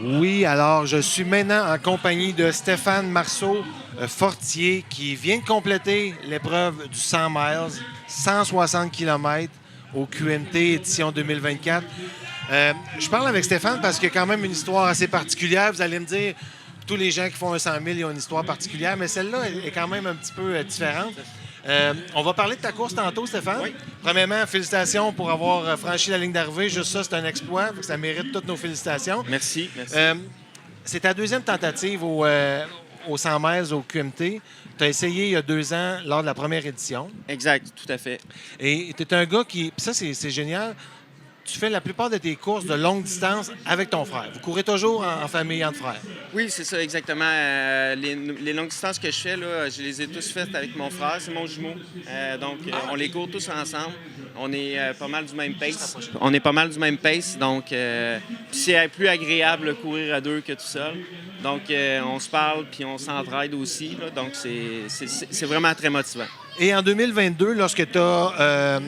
Oui, alors je suis maintenant en compagnie de Stéphane Marceau-Fortier qui vient de compléter l'épreuve du 100 miles, 160 km au QMT édition 2024. Je parle avec Stéphane parce qu'il y a quand même une histoire assez particulière. Vous allez me dire, tous les gens qui font un 100 000, ils ont une histoire particulière, mais celle-là est quand même un petit peu différente. On va parler de ta course tantôt, Stéphane. Oui. Premièrement, félicitations pour avoir franchi la ligne d'arrivée. Juste ça, c'est un exploit. Ça mérite toutes nos félicitations. Merci, merci. C'est ta deuxième tentative au 100 miles au QMT. Tu as essayé il y a 2 ans lors de la première édition. Exact, tout à fait. Et tu es un gars qui. Puis ça, c'est génial. Tu fais la plupart de tes courses de longue distance avec ton frère. Vous courez toujours en famille, entre frères. Oui, c'est ça, exactement. Les longues distances que je fais, là, je les ai tous faites avec mon frère, c'est mon jumeau. On les court tous ensemble. On est pas mal du même pace. On est pas mal du même pace, donc c'est plus agréable de courir à deux que tout seul. Donc, on se parle, puis on s'entraide aussi. Là, donc, c'est vraiment très motivant. Et en 2022, lorsque tu as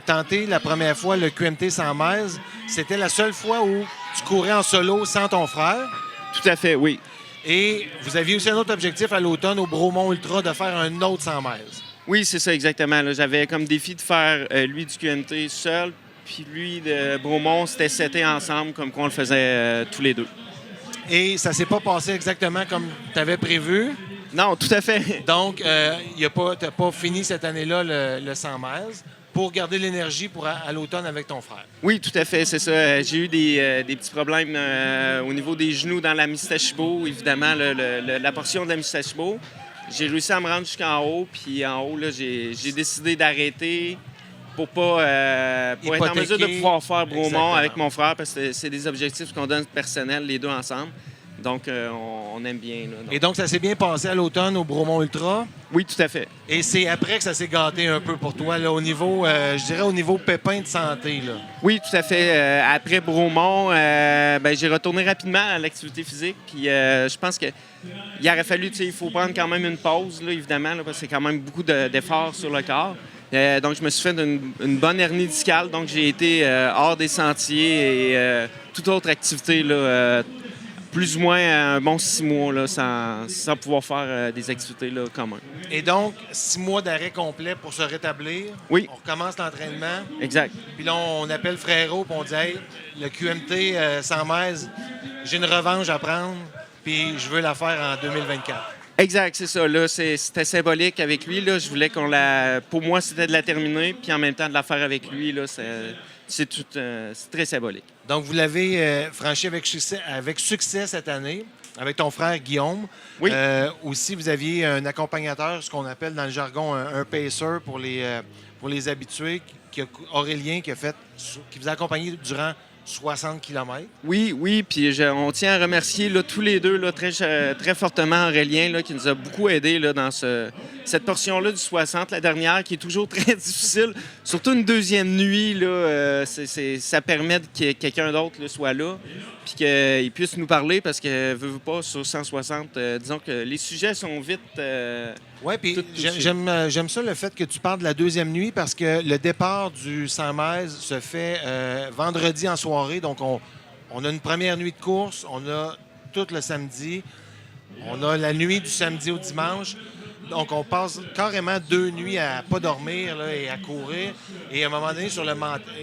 tenté la première fois le QMT 100 miles, c'était la seule fois où tu courais en solo sans ton frère. Tout à fait, oui. Et vous aviez aussi un autre objectif à l'automne au Bromont Ultra de faire un autre 100 miles. Oui, c'est ça, exactement. Là, j'avais comme défi de faire lui du QMT seul, puis lui de Bromont, c'était seté ensemble, comme qu'on le faisait tous les deux. Et ça s'est pas passé exactement comme tu avais prévu. Non, tout à fait. Donc, tu n'as pas fini cette année-là le 100 miles pour garder l'énergie pour à l'automne avec ton frère. Oui, tout à fait, c'est ça. J'ai eu des petits problèmes au niveau des genoux dans la Mistachibo, évidemment, la portion de la Mistachibo. J'ai réussi à me rendre jusqu'en haut, puis en haut, là, j'ai décidé d'arrêter pour être en mesure de pouvoir faire Bromont Exactement. avec mon frère, parce que c'est des objectifs qu'on donne personnels, les deux ensemble. Donc, on aime bien. Là, Et donc, ça s'est bien passé à l'automne au Bromont Ultra. Oui, tout à fait. Et c'est après que ça s'est gâté un peu pour toi, là, au niveau, je dirais au niveau pépin de santé. Là. Oui, tout à fait. Après Bromont, j'ai retourné rapidement à l'activité physique. Puis je pense qu'il aurait fallu, il faut prendre quand même une pause, là, évidemment, là, parce que c'est quand même beaucoup d'efforts sur le corps. Donc, je me suis fait une bonne hernie discale. Donc, j'ai été hors des sentiers et toute autre activité, là, plus ou moins un bon 6 mois là, sans pouvoir faire des activités là, communes. Et donc, 6 mois d'arrêt complet pour se rétablir. Oui. On recommence l'entraînement. Exact. Puis là, on appelle Frérot et on dit hey, le QMT 100 miles, j'ai une revanche à prendre, puis je veux la faire en 2024. Exact, c'est ça. Là, c'était symbolique avec lui. Là. Je voulais pour moi, c'était de la terminer, puis en même temps de la faire avec lui. Là, c'est très symbolique. Donc, vous l'avez franchi avec succès cette année, avec ton frère Guillaume. Oui. Aussi, vous aviez un accompagnateur, ce qu'on appelle dans le jargon un pacer pour les habitués, Aurélien, qui vous a accompagné durant 60 km. Oui, puis on tient à remercier là, tous les deux là, très fortement Aurélien là, qui nous a beaucoup aidés là, dans cette portion-là du 60, la dernière, qui est toujours très difficile. Surtout une deuxième nuit, là, ça permet que quelqu'un d'autre là, soit là puis qu'il puisse nous parler parce que, veut pas, sur 160, disons que les sujets sont vite... Oui, puis j'aime ça le fait que tu parles de la deuxième nuit parce que le départ du 100 miles se fait vendredi en soirée. Donc, on a une première nuit de course, on a tout le samedi, on a la nuit du samedi au dimanche. Donc, on passe carrément 2 nuits à pas dormir là, et à courir. Et à un moment donné,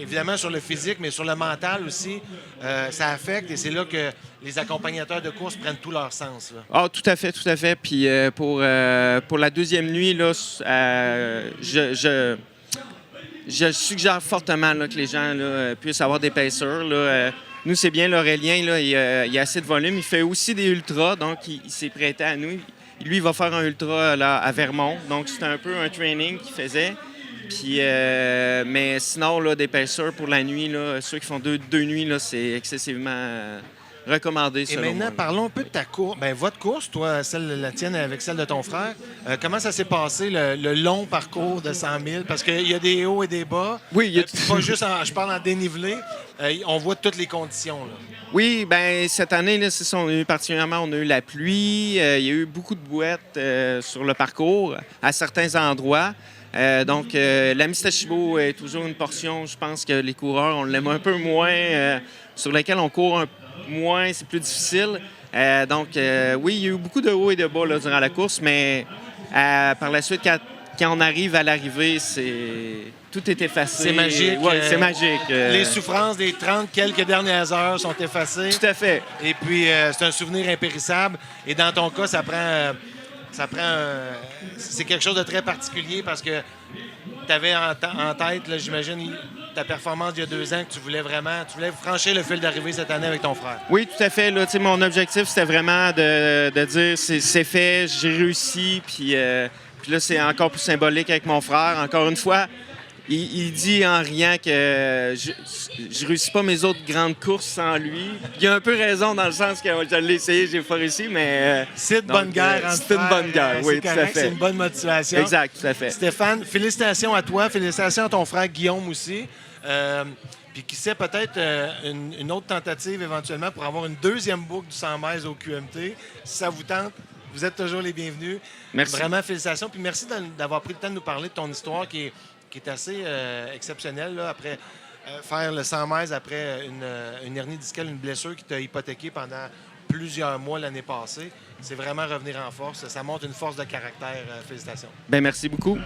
évidemment sur le physique, mais sur le mental aussi, ça affecte. Et c'est là que les accompagnateurs de course prennent tout leur sens. Là. Ah, tout à fait, tout à fait. Puis pour la deuxième nuit, là, je suggère fortement là, que les gens là, puissent avoir des pacers. Là. Nous, c'est bien l'Aurélien, là, il a assez de volume. Il fait aussi des ultras, donc il s'est prêté à nous. Lui, il va faire un ultra là, à Vermont. Donc, c'était un peu un training qu'il faisait. Puis, mais sinon, là, des pacers pour la nuit, là, ceux qui font deux nuits, là, c'est excessivement recommandé. Et maintenant, parlons un peu de ta course. Bien, votre course, toi, la tienne avec celle de ton frère. Comment ça s'est passé, le long parcours de 100 000? Parce qu'il y a des hauts et des bas. Oui, il y a pas juste, je parle en dénivelé. On voit toutes les conditions. Là. Oui, bien, cette année, là, c'est ça, on a eu la pluie. Il y a eu beaucoup de bouettes sur le parcours à certains endroits. Donc, la Mistachibo est toujours une portion, je pense que les coureurs, on l'aime un peu moins, sur laquelle on court moins, c'est plus difficile. Donc, oui, il y a eu beaucoup de hauts et de bas là, durant la course, mais par la suite, quand on arrive à l'arrivée, tout est effacé. C'est magique. Oui, c'est magique. Les souffrances des 30 quelques dernières heures sont effacées. Tout à fait. Et puis, c'est un souvenir impérissable. Et dans ton cas, c'est quelque chose de très particulier parce que tu avais en tête, là, j'imagine, ta performance d'il y a 2 ans que tu voulais franchir le fil d'arrivée cette année avec ton frère. Oui, tout à fait. Là, mon objectif, c'était vraiment de dire c'est fait, j'ai réussi. Puis là, c'est encore plus symbolique avec mon frère. Encore une fois, il dit en riant que je réussis pas mes autres grandes courses sans lui. Il a un peu raison dans le sens que je l'ai essayé, j'ai pas réussi, mais... c'est de bonne guerre. C'est une bonne guerre, oui, tout à fait. C'est une bonne motivation. Exact, tout à fait. Stéphane, félicitations à toi, félicitations à ton frère Guillaume aussi. Puis qui sait, peut-être une autre tentative éventuellement pour avoir une deuxième boucle du 100 miles au QMT. Si ça vous tente, vous êtes toujours les bienvenus. Merci. Vraiment, félicitations. Puis merci d'avoir pris le temps de nous parler de ton histoire qui est assez exceptionnelle là, après faire le 100 miles après une hernie discale, une blessure qui t'a hypothéqué pendant plusieurs mois l'année passée. C'est vraiment revenir en force. Ça montre une force de caractère. Félicitations. Bien, merci beaucoup.